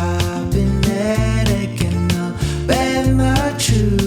I've been headache and I'll bear my truth.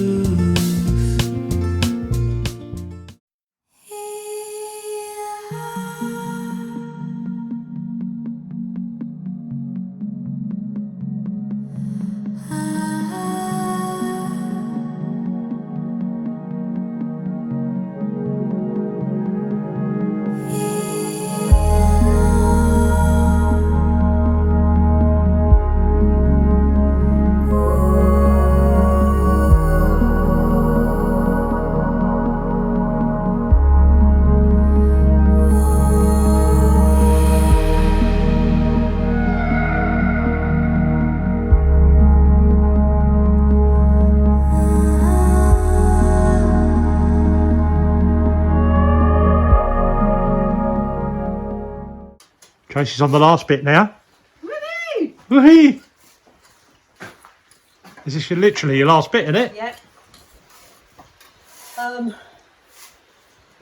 Tracy's on the last bit now. Woohoo! Woohoo! Is this literally your last bit, isn't it? Yep.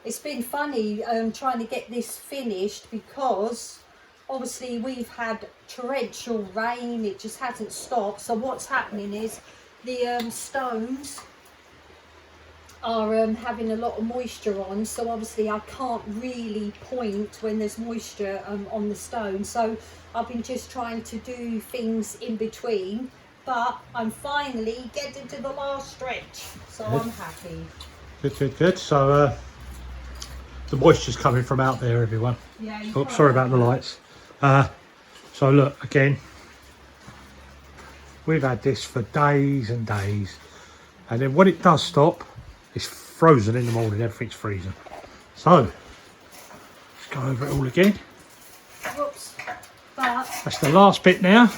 It's been funny trying to get this finished because obviously we've had torrential rain. It just hasn't stopped. So what's happening is the stones are having a lot of moisture on, so obviously I can't really point when there's moisture on the stone, so I've been just trying to do things in between, but I'm finally getting to the last stretch, so Good. I'm happy. Good. So the moisture's coming from out there, everyone. Yeah. Oh, sorry about the lights. So look, again, we've had this for days and days, and then when it does stop, it's frozen in the morning, everything's freezing. So, let's go over it all again. Whoops. But That's the last bit now.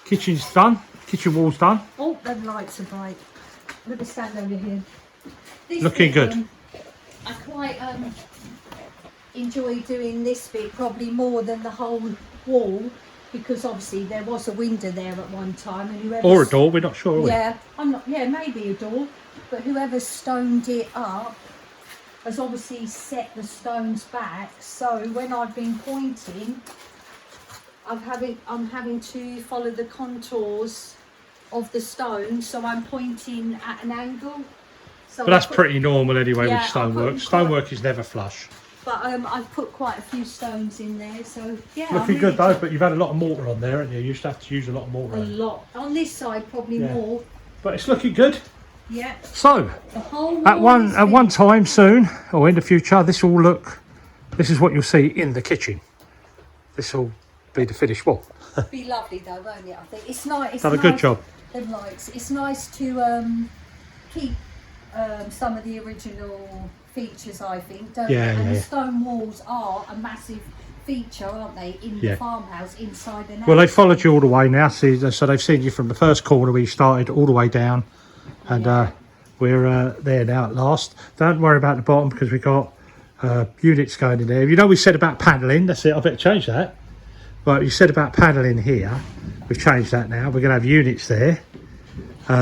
Kitchen's done, kitchen wall's done. oh, the lights are bright. Let me stand over here. This Looking bit, good. I quite enjoy doing this bit probably more than the whole wall, because obviously there was a window there at one time, and whoever Or a door, we're not sure, are we? yeah, I'm not. Yeah, maybe a door, but whoever stoned it up has obviously set the stones back. So when I've been pointing, I'm having to follow the contours of the stone, so I'm pointing at an angle. So But that's pretty normal anyway Yeah, with stonework. I'll put- Stonework is never flush. But I've put quite a few stones in there, so yeah. I'm Looking really good though, but you've had a lot of mortar on there, haven't you? You used to have to use a lot of mortar. a lot on this side, probably Yeah. more. But it's looking good. Yeah, So, the whole at wall is one time soon, or in the future, this is what you'll see in the kitchen. This will be the finished wall. be lovely though, won't it? I think it's nice. It's Done a nice, good job. Them lights. It's nice to keep some of the original features, I think. Don't Yeah, they? And yeah, the yeah. stone walls are a massive feature, aren't they, in Yeah. the farmhouse, inside and out. Well, they followed you all the way now, so they've seen you from the first corner where you started all the way down, and we're there now at last. Don't worry about the bottom because we've got units going in there. You know, we said about paneling. That's it. I better change that. But you said about paneling here. We've changed that now. We're going to have units there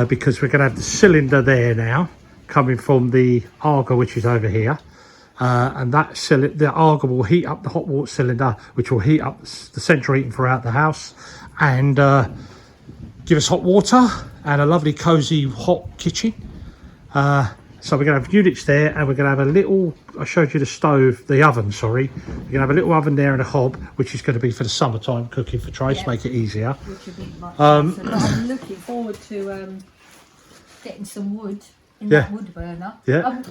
because we're going to have the cylinder there now, coming from the Arga, which is over here. And that the Arga will heat up the hot water cylinder, which will heat up the central heating throughout the house, and give us hot water and a lovely cosy hot kitchen. So we're going to have units there, and we're going to have a little, I showed you the stove, the oven, sorry. We're going to have a little oven there and a hob, which is going to be for the summertime cooking for Trace, Yeah. make it easier. Which would be much nicer. But I'm looking forward to getting some wood in Yeah. that wood burner. Yeah.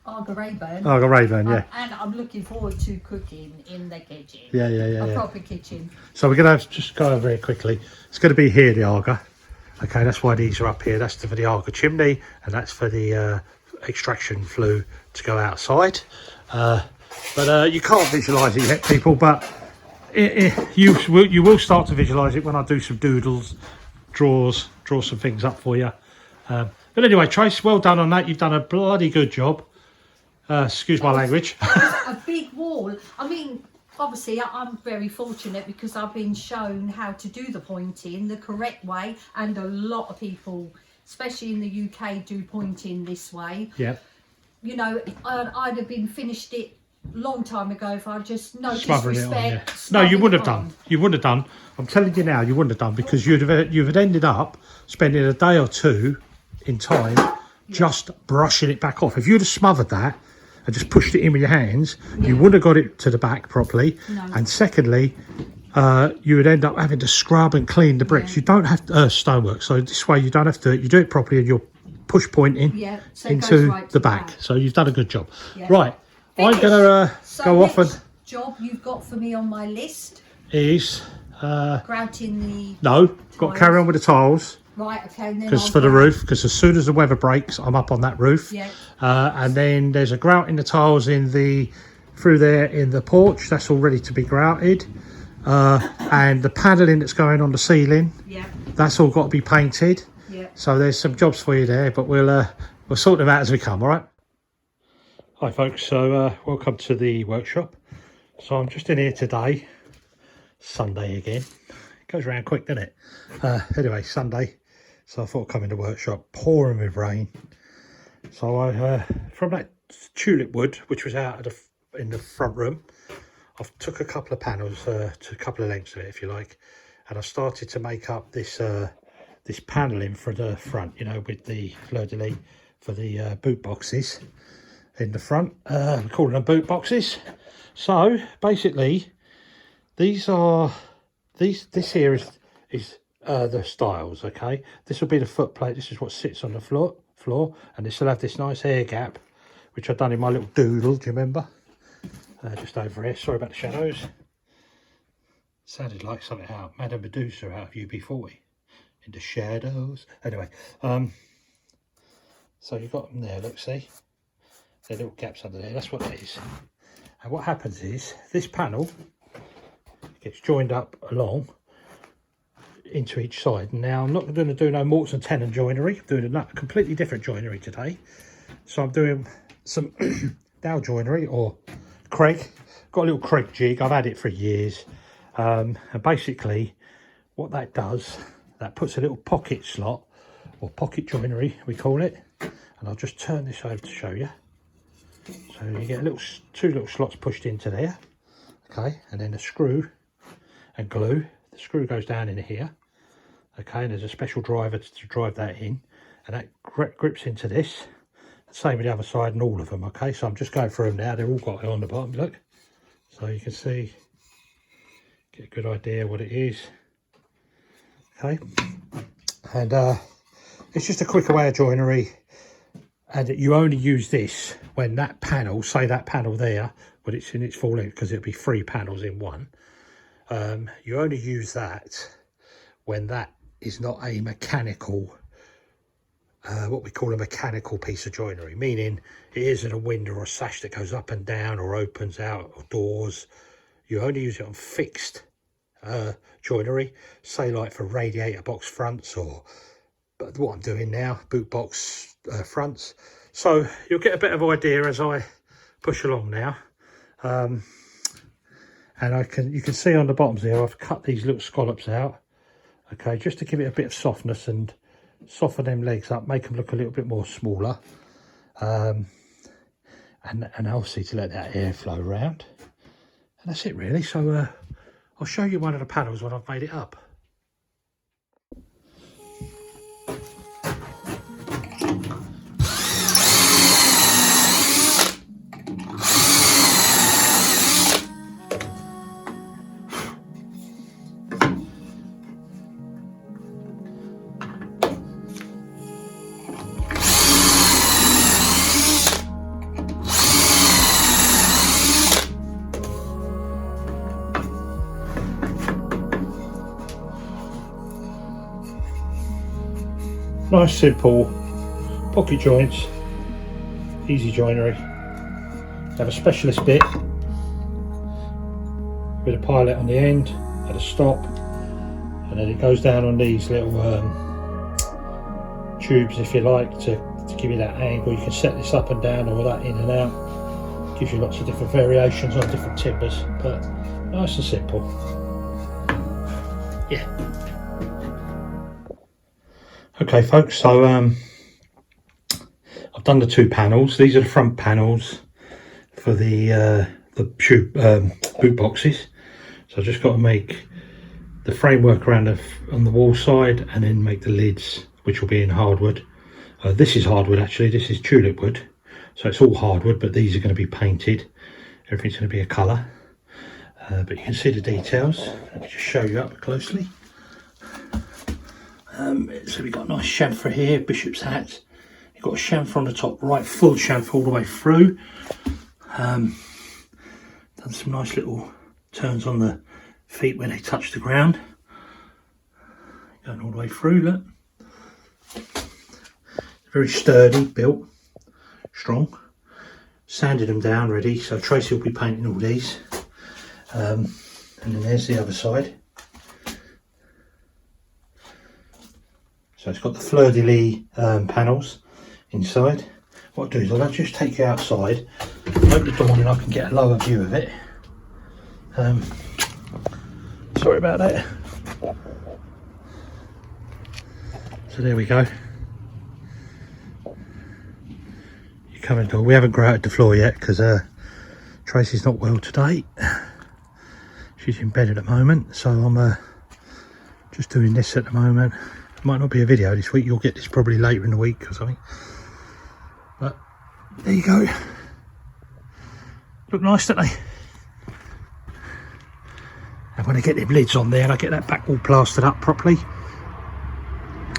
Arga Rayburn. Arga Rayburn, yeah. And I'm looking forward to cooking in the kitchen. Yeah. A proper kitchen. So we're going to have to just go over here quickly. It's going to be here, the Arga. Okay, that's why these are up here. That's for the Arga chimney, and that's for the extraction flue to go outside. But you can't visualise it yet, people, but you will start to visualise it when I do some doodles, draw some things up for you. But anyway, Trace, well done on that. You've done a bloody good job. Excuse my language. A big wall. I mean, obviously I'm very fortunate because I've been shown how to do the pointing the correct way, and a lot of people, especially in the UK, do pointing this way. Yeah. You know, I'd have been finished it long time ago if I just no Smothering it on, yeah. disrespect. No, you smothered wouldn't it have done. on. You wouldn't have done. I'm telling you now, you wouldn't have done because you'd have ended up spending a day or two in time just brushing it back off. If you'd have smothered that and just pushed it in with your hands, you wouldn't have got it to the back properly. No. And secondly, you would end up having to scrub and clean the bricks. Yeah. You don't have to stonework, so this way you don't have to. You do it properly, and you're push pointing Yeah, so it goes into right to the the back. back. So you've done a good job. Yeah. Right, I'm Finished. gonna So go off next and job you've got for me on my list, is grouting the no, got to carry on with the tiles. right. Okay, and then Because I'll for the grout. roof, because as soon as the weather breaks, I'm up on that roof. Yeah. And then there's a grout in the tiles through there in the porch. That's all ready to be grouted. And the paneling that's going on the ceiling, Yeah, that's all got to be painted. yeah. So there's some jobs for you there, but we'll sort them out as we come. All right. Hi folks. So welcome to the workshop. So I'm just in here today, Sunday again. It goes around quick, doesn't it? Anyway, Sunday. So I thought I'd come in the workshop, pouring with rain. So I, from that tulip wood, which was out in the front room, I've took a couple of panels, to a couple of lengths of it, if you like, and I started to make up this this panelling for the front, you know, with the fleur-de-lis for the boot boxes in the front. We're calling them boot boxes. So basically, this here is the stiles. Okay, this will be the foot plate. This is what sits on the floor, and this will have this nice air gap, which I've done in my little doodle. Do you remember? Just over here. Sorry about the shadows. Sounded like something out Madame Medusa out of UB40 in the shadows. Anyway, so you've got them there. Look, see, there are little gaps under there. That's what that is. And what happens is this panel gets joined up along into each side. Now I'm not going to do no mortise and tenon joinery. I'm doing a completely different joinery today. So I'm doing some dowel joinery or Craig. Got a little Craig jig. I've had it for years. And basically what that does, that puts a little pocket slot or pocket joinery we call it. And I'll just turn this over to show you. So you get two little slots pushed into there. Okay, and then a screw and glue. The screw goes down in here. Okay, and there's a special driver to drive that in, and that grips into this. Same with the other side and all of them. Okay, so I'm just going through them now. They've all got it on the bottom, look, so you can see, get a good idea what it is. Okay, and it's just a quicker way of joinery, and you only use this when that panel, say that panel there, but it's in its full length, because it'll be 3 panels in one. You only use that when that is not a mechanical, what we call a mechanical piece of joinery, meaning it isn't a window or a sash that goes up and down or opens out, or doors. You only use it on fixed joinery, say like for radiator box fronts, or but what I'm doing now, boot box fronts. So you'll get a bit of idea as I push along now. And you can see on the bottoms here, I've cut these little scallops out, okay, just to give it a bit of softness and soften them legs up, make them look a little bit more smaller, and obviously to let that air flow around. And that's it really. So I'll show you one of the panels when I've made it up. Nice simple pocket joints, easy joinery. Have a specialist bit with a pilot on the end at a stop, and then it goes down on these little tubes, if you like, to give you that angle. You can set this up and down or that in and out. Gives you lots of different variations on different timbers, but nice and simple. Yeah. Okay folks, so I've done the 2 panels. These are the front panels for the boot boxes. So I've just got to make the framework around on the wall side, and then make the lids, which will be in hardwood. This is hardwood actually, this is tulip wood, so it's all hardwood, but these are going to be painted. Everything's going to be a colour, but you can see the details. Let me just show you up closely. So we've got a nice chamfer here, bishop's hat. You've got a chamfer on the top right, full chamfer all the way through. Done some nice little turns on the feet where they touch the ground. Going all the way through, look. Very sturdy, built, strong. Sanded them down ready, so Tracy will be painting all these. And then there's the other side. So it's got the fleur-de-lis panels inside. What I'll do is I'll just take you outside, open the door, and I can get a lower view of it. Sorry about that. So there we go. You come in the door. We haven't grouted the floor yet because Tracy's not well today. She's in bed at the moment, so I'm just doing this at the moment. It might not be a video this week. You'll get this probably later in the week or something. But there you go. Look nice, don't they? And when I get them lids on there and I get that back wall plastered up properly,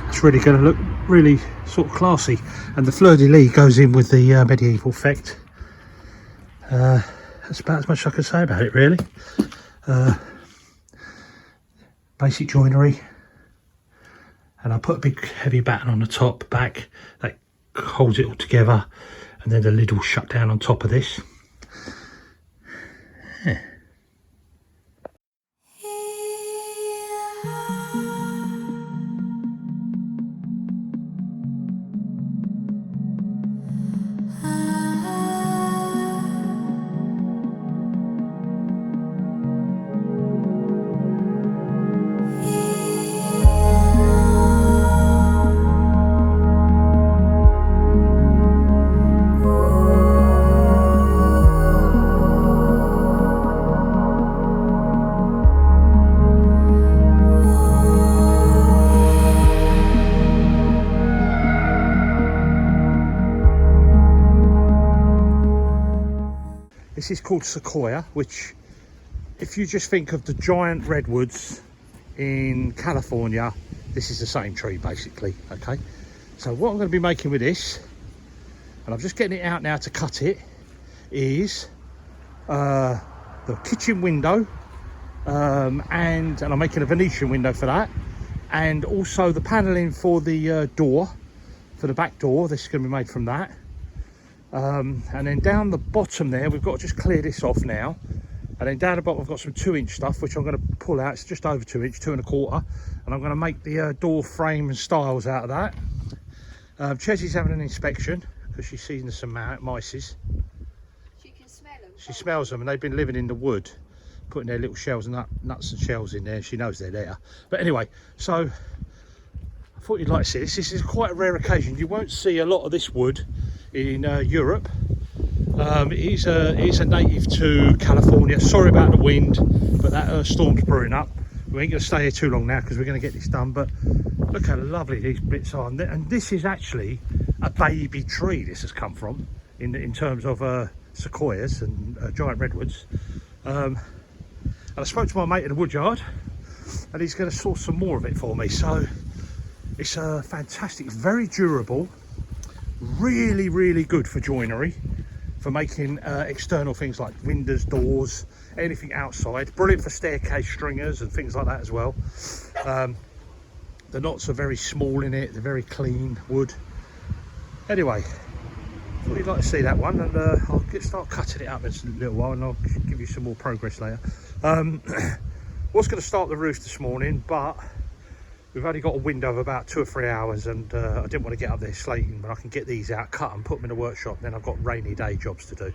it's really going to look really sort of classy. And the fleur-de-lis goes in with the medieval effect. That's about as much as I can say about it, really. Basic joinery. And I put a big heavy batten on the top back that holds it all together, and then the lid will shut down on top of this. Yeah. This is called Sequoia, which, if you just think of the giant redwoods in California, this is the same tree basically. Okay, so what I'm going to be making with this, and I'm just getting it out now to cut it, is the kitchen window, and I'm making a Venetian window for that, and also the paneling for the door, for the back door. This is going to be made from that. And then down the bottom there, we've got to just clear this off now, and then down the bottom I've got some 2-inch stuff which I'm going to pull out. It's just over 2 inch, 2 1/4, and I'm going to make the door frame and stiles out of that. Chessie's having an inspection because she's seen some mices. She can smell them. She smells them, and they've been living in the wood, putting their little shells and nuts and shells in there. She knows they're there. But anyway, so I thought you'd like to see this. This is quite a rare occasion. You won't see a lot of this wood in Europe. It is a native to California. Sorry about the wind, but that storm's brewing up. We ain't going to stay here too long now because we're going to get this done. But look how lovely these bits are, and this is actually a baby tree. This has come from in terms of sequoias and giant redwoods. And I spoke to my mate in the wood yard, and he's going to source some more of it for me. So it's fantastic, very durable. Really, really good for joinery, for making external things like windows, doors, anything outside. Brilliant for staircase stringers and things like that as well. The knots are very small in it, they're very clean wood. Anyway, I thought you'd like to see that one, and I'll start cutting it up in a little while, and I'll give you some more progress later. Was going to start the roof this morning, but we've only got a window of about 2 or 3 hours, and I didn't want to get up there slating, but I can get these out, cut them, put them in the workshop, and then I've got rainy day jobs to do.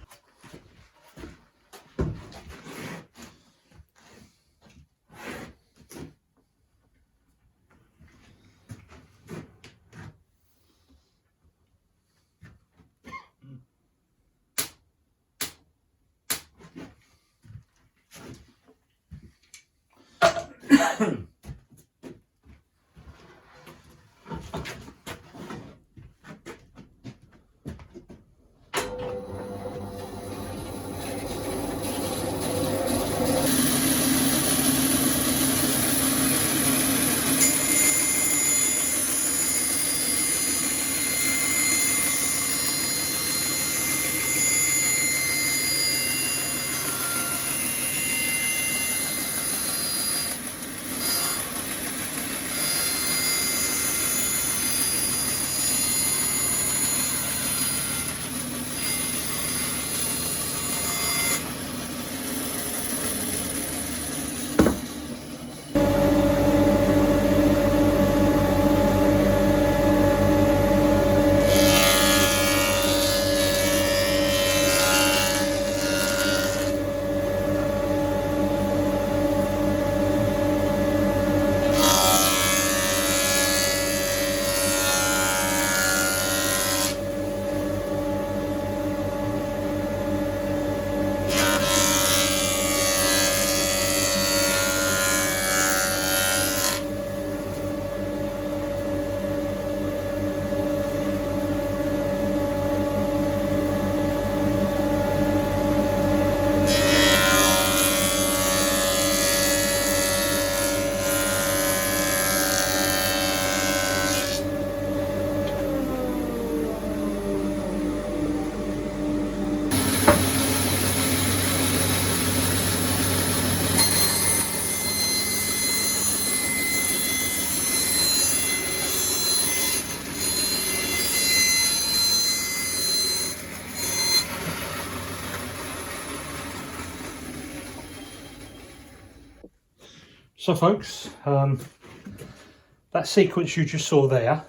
So folks, that sequence you just saw there,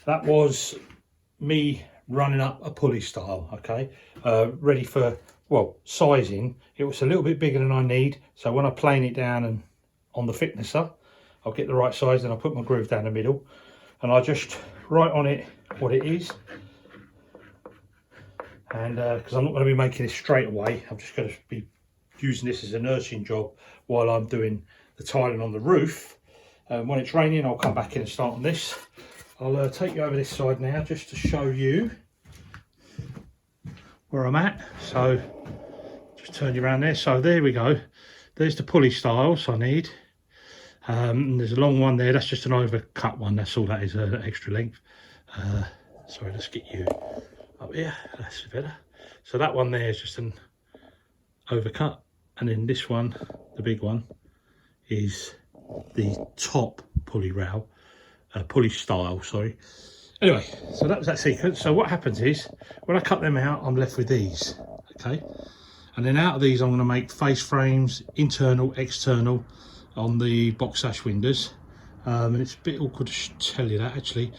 that was me running up a pulley style, okay, ready for, well, sizing. It was a little bit bigger than I need, so when I plane it down and on the thicknesser, I'll get the right size, and I'll put my groove down the middle, and I just write on it what it is. And because I'm not going to be making this straight away, I'm just going to be using this as a nursing job while I'm doing the tiling on the roof. When it's raining, I'll come back in and start on this. I'll take you over this side now just to show you where I'm at. So just turn you around there. So there we go. There's the pulley styles I need. There's a long one there. That's just an overcut one. That's all that is, extra length. Sorry, let's get you up here. That's better. So that one there is just an overcut, and then this one, the big one, is the top pulley rail, pulley style, sorry. Anyway, so that was that sequence. So what happens is, when I cut them out, I'm left with these, okay? And then out of these, I'm going to make face frames, internal, external, on the box sash windows. And it's a bit awkward to tell you that, actually.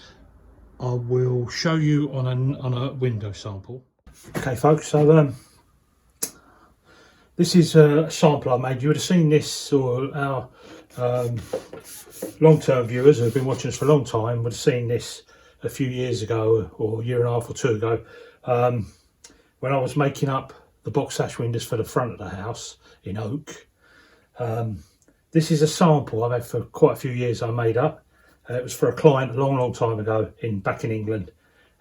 I will show you on a window sample. Okay folks, so this is a sample I made. You would have seen this, or our long-term viewers who have been watching us for a long time would have seen this a few years ago, or a year and a half or two ago, when I was making up the box sash windows for the front of the house in oak. This is a sample I've had for quite a few years. I made up. It was for a client a long time ago back in England,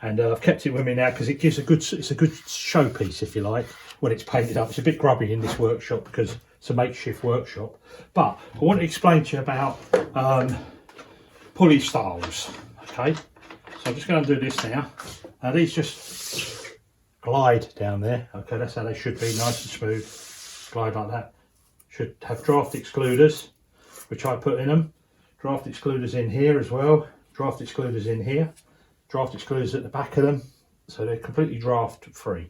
and I've kept it with me now because it gives it's a good showpiece, if you like, when it's painted up. It's a bit grubby in this workshop because it's a makeshift workshop, but I want to explain to you about pulley styles. Okay, so I'm just going to do this now. Now these just glide down there. Okay, that's how they should be, nice and smooth, glide like that. Should have draft excluders, which I put in them. Draft excluders in here as well, draft excluders in here, draft excluders at the back of them, so they're completely draft free.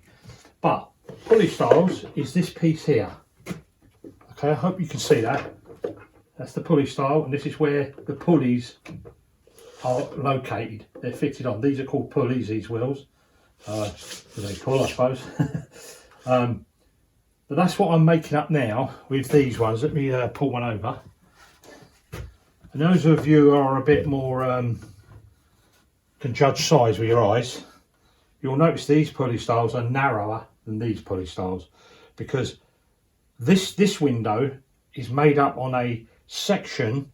But pulley styles is this piece here. Okay, I hope you can see that. That's the pulley style, and this is where the pulleys are located. They're fitted on. These are called pulleys, these wheels. They're cool, I suppose. But that's what I'm making up now with these ones. Let me pull one over. And those of you who are a bit more can judge size with your eyes, you'll notice these pulley styles are narrower than these pulley styles, because this window is made up on a section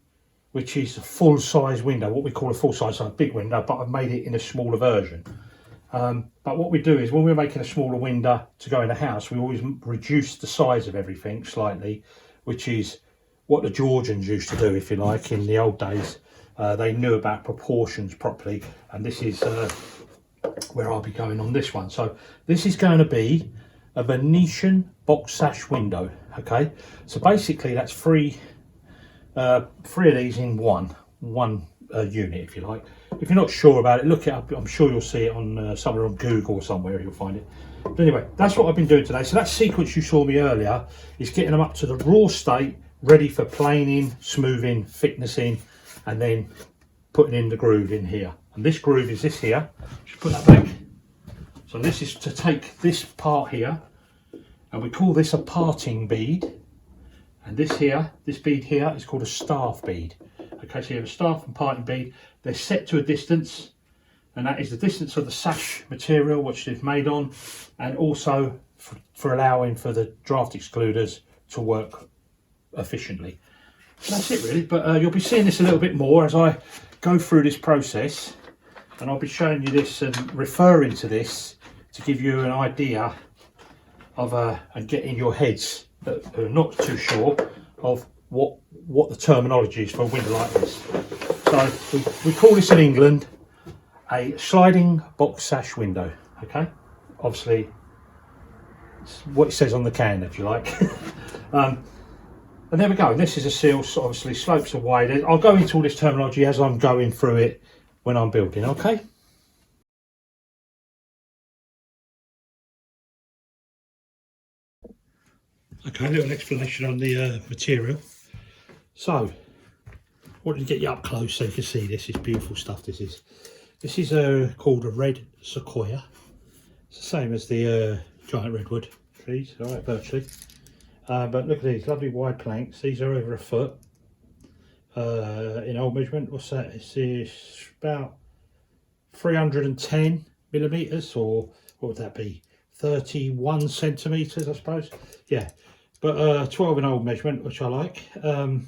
which is a full size window, what we call a full size, so a big window, but I've made it in a smaller version. But what we do is, when we're making a smaller window to go in a house, we always reduce the size of everything slightly, which is what the Georgians used to do, if you like, in the old days. They knew about proportions properly, and this is where I'll be going on this one. So this is going to be a Venetian box sash window. Okay, so basically that's three of these in one unit, if you like. If you're not sure about it, look it up. I'm sure you'll see it on somewhere on Google or somewhere, you'll find it. But anyway, that's what I've been doing today. So that sequence you saw me earlier is getting them up to the raw state, ready for planing, smoothing, thicknessing, and then putting in the groove in here. And this groove is this here. Just put that back. So this is to take this part here, and we call this a parting bead. And this here, this bead here, is called a staff bead. Okay, so you have a staff and parting bead. They're set to a distance, and that is the distance of the sash material which they've made on, and also for allowing for the draft excluders to work efficiently. And that's it really, but you'll be seeing this a little bit more as I go through this process, and I'll be showing you this and referring to this to give you an idea of and get in your heads that are not too sure of what the terminology is for a window like this. So we call this in England a sliding box sash window. Okay, obviously it's what it says on the can, if you like. And there we go. This is a seal, so obviously slopes are wide. I'll go into all this terminology as I'm going through it when I'm building. Okay. Okay, a little explanation on the material. So, I wanted to get you up close so you can see this is beautiful stuff. This is called a red sequoia. It's the same as the giant redwood trees, all right, virtually. But look at these lovely wide planks. These are over a foot in old measurement. What's that? It's about 310 millimeters, or what would that be? 31 centimeters, I suppose. Yeah, but 12 in old measurement, which I like. And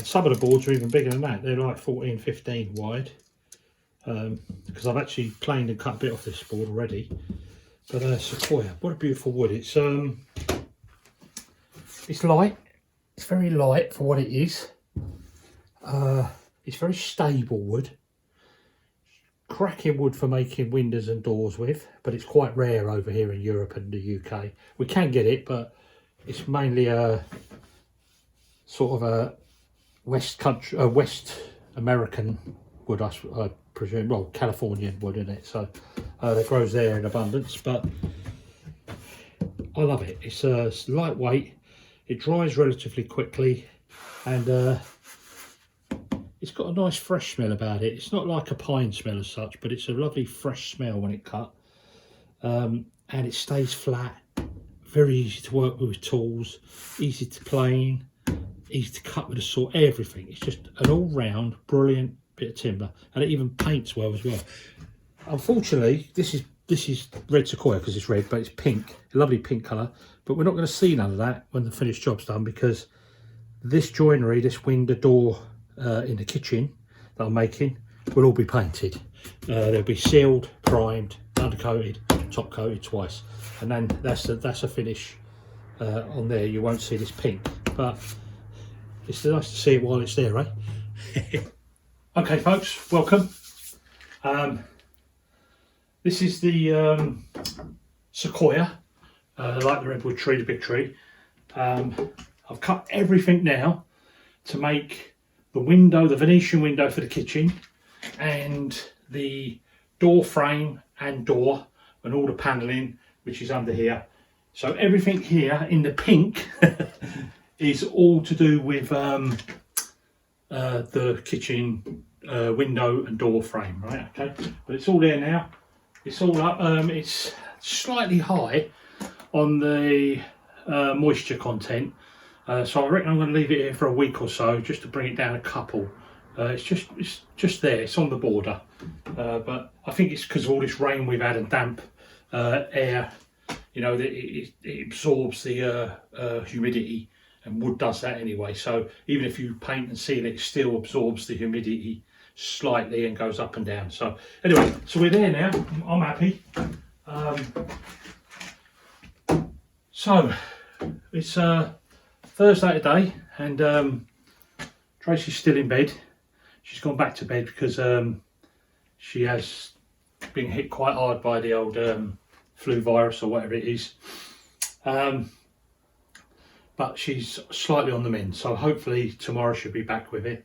some of the boards are even bigger than that. They're like 14, 15 wide. Because I've actually planed and cut a bit off this board already. But sequoia, what a beautiful wood. It's light. It's very light for what it is. It's very stable wood. Cracking wood for making windows and doors with, but it's quite rare over here in Europe and the UK. We can get it, but it's mainly a sort of a West American wood, I presume. Well, Californian wood, isn't it? So that grows there in abundance. But I love it. It's lightweight. It dries relatively quickly, and it's got a nice fresh smell about it. It's not like a pine smell as such, but it's a lovely fresh smell when it cut. And it stays flat. Very easy to work with tools. Easy to plane. Easy to cut with a saw. Everything. It's just an all-round brilliant bit of timber. And it even paints well as well. Unfortunately, this is red sequoia because it's red, but it's pink. A lovely pink colour. But we're not going to see none of that when the finished job's done, because this joinery, this window door in the kitchen that I'm making, will all be painted. They'll be sealed, primed, undercoated, top coated twice, and then that's a finish on there. You won't see this pink, but it's nice to see it while it's there, eh? Okay, folks, welcome. This is the sequoia, like the redwood tree, the big tree. I've cut everything now to make the window, the Venetian window for the kitchen, and the door frame and door, and all the panelling which is under here. So everything here in the pink is all to do with the kitchen window and door frame, right? Okay, but it's all there now. It's all up. It's slightly high on the moisture content. So I reckon I'm going to leave it here for a week or so, just to bring it down a couple. It's just there. It's on the border, but I think it's because of all this rain we've had and damp air. You know, it absorbs the humidity, and wood does that anyway. So even if you paint and seal it, it still absorbs the humidity slightly and goes up and down. So anyway, so we're there now. I'm happy. So it's Thursday today, and Tracy's still in bed. She's gone back to bed because she has been hit quite hard by the old flu virus or whatever it is. But she's slightly on the mend, so hopefully tomorrow she'll be back with it.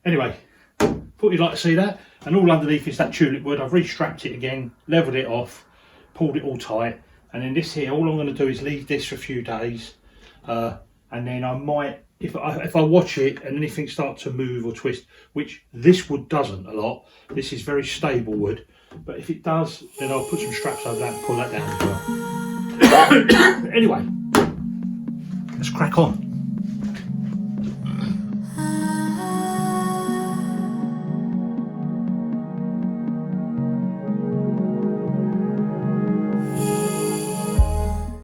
Anyway, thought you'd like to see that. And all underneath is that tulip wood. I've restrapped it again, levelled it off, pulled it all tight, and then this here, all I'm going to do is leave this for a few days, and then I might, if I watch it and anything starts to move or twist, which this wood doesn't a lot, this is very stable wood, but if it does, then I'll put some straps over that and pull that down as well. Anyway, let's crack on.